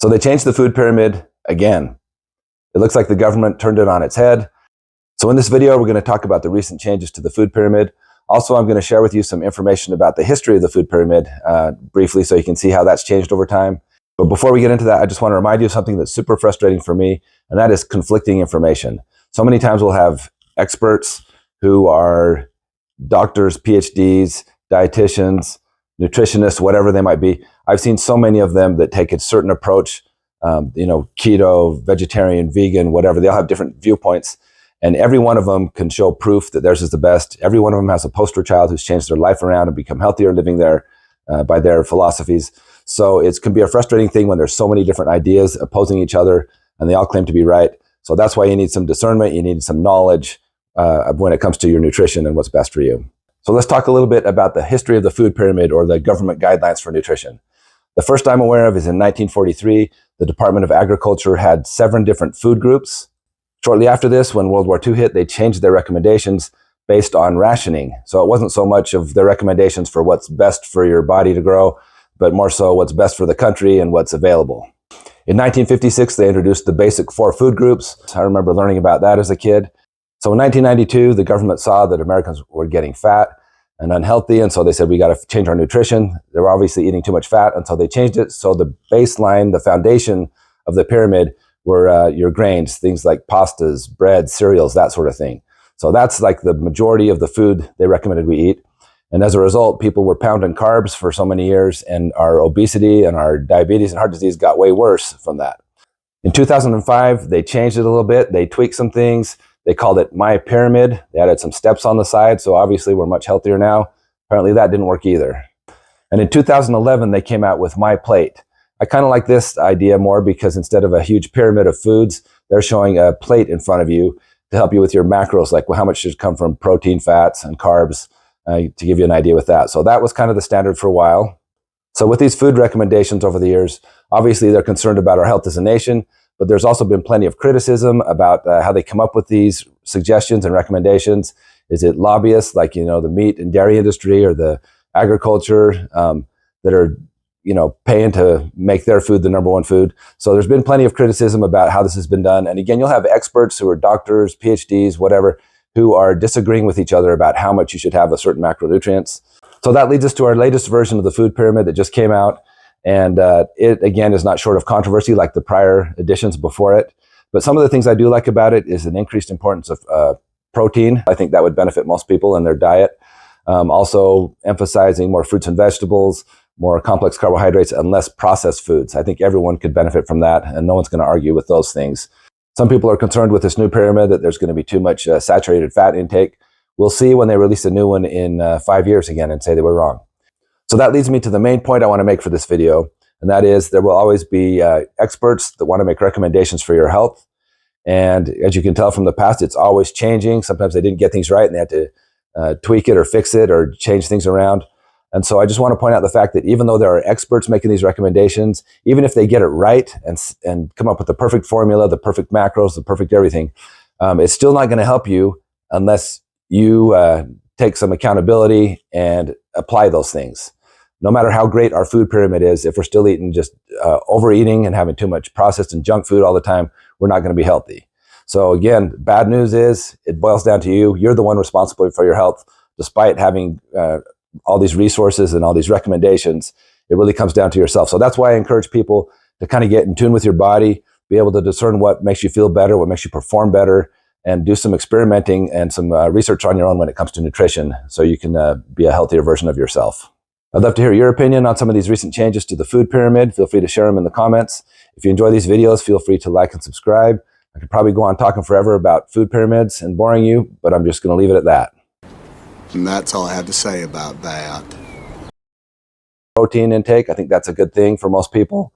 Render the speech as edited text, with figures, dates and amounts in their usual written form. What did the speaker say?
So they changed the food pyramid again. It looks like the government turned it on its head. So in this video, we're going to talk about the recent changes to the food pyramid. Also, I'm going to share with you some information about the history of the food pyramid briefly so you can see how that's changed over time. But before we get into that, I just want to remind you of something that's super frustrating for me, and that is conflicting information. So many times we'll have experts who are doctors, PhDs, dietitians, nutritionists, whatever they might be. I've seen so many of them that take a certain approach, keto, vegetarian, vegan, whatever. They all have different viewpoints. And every one of them can show proof that theirs is the best. Every one of them has a poster child who's changed their life around and become healthier living there by their philosophies. So it can be a frustrating thing when there's so many different ideas opposing each other and they all claim to be right. So that's why you need some discernment. You need some knowledge when it comes to your nutrition and what's best for you. So let's talk a little bit about the history of the food pyramid or the government guidelines for nutrition. The first I'm aware of is in 1943. The Department of Agriculture had 7 different food groups. Shortly after this, when World War II hit, they changed their recommendations based on rationing. So it wasn't so much of their recommendations for what's best for your body to grow, but more so what's best for the country and what's available. In 1956, they introduced the basic 4 food groups. I remember learning about that as a kid. So in 1992, the government saw that Americans were getting fat and unhealthy, and so they said, we got to change our nutrition. They were obviously eating too much fat, and so they changed it. So the baseline, the foundation of the pyramid were your grains, things like pastas, bread, cereals, that sort of thing. So that's like the majority of the food they recommended we eat. And as a result, people were pounding carbs for so many years, and our obesity and our diabetes and heart disease got way worse from that. In 2005, they changed it a little bit. They tweaked some things. They called it My Pyramid. They added some steps on the side, so obviously we're much healthier now. Apparently that didn't work either. And in 2011, they came out with My Plate. I kind of like this idea more because instead of a huge pyramid of foods, they're showing a plate in front of you to help you with your macros, like how much should come from protein, fats, and carbs, to give you an idea with that. So that was kind of the standard for a while. So with these food recommendations over the years, obviously they're concerned about our health as a nation, but there's also been plenty of criticism about how they come up with these suggestions and recommendations. Is it lobbyists like, the meat and dairy industry or the agriculture that are paying to make their food the #1 food? So there's been plenty of criticism about how this has been done. And again, you'll have experts who are doctors, PhDs, whatever, who are disagreeing with each other about how much you should have of certain macronutrients. So that leads us to our latest version of the food pyramid that just came out. And it, again, is not short of controversy like the prior editions before it. But some of the things I do like about it is an increased importance of protein. I think that would benefit most people in their diet. Also emphasizing more fruits and vegetables, more complex carbohydrates, and less processed foods. I think everyone could benefit from that, and no one's going to argue with those things. Some people are concerned with this new pyramid that there's going to be too much saturated fat intake. We'll see when they release a new one in 5 years again and say they were wrong. So that leads me to the main point I want to make for this video, and that is there will always be experts that want to make recommendations for your health. And as you can tell from the past, it's always changing. Sometimes they didn't get things right and they had to tweak it or fix it or change things around. And so I just want to point out the fact that even though there are experts making these recommendations, even if they get it right and come up with the perfect formula, the perfect macros, the perfect everything, it's still not going to help you unless you take some accountability and apply those things. No matter how great our food pyramid is, if we're still eating just overeating and having too much processed and junk food all the time, we're not going to be healthy. So again, bad news is it boils down to you. You're the one responsible for your health. Despite having all these resources and all these recommendations, it really comes down to yourself. So that's why I encourage people to kind of get in tune with your body, be able to discern what makes you feel better, what makes you perform better, and do some experimenting and some research on your own when it comes to nutrition so you can be a healthier version of yourself. I'd love to hear your opinion on some of these recent changes to the food pyramid. Feel free to share them in the comments. If you enjoy these videos, feel free to like and subscribe. I could probably go on talking forever about food pyramids and boring you, but I'm just going to leave it at that. And that's all I have to say about that. Protein intake, I think that's a good thing for most people.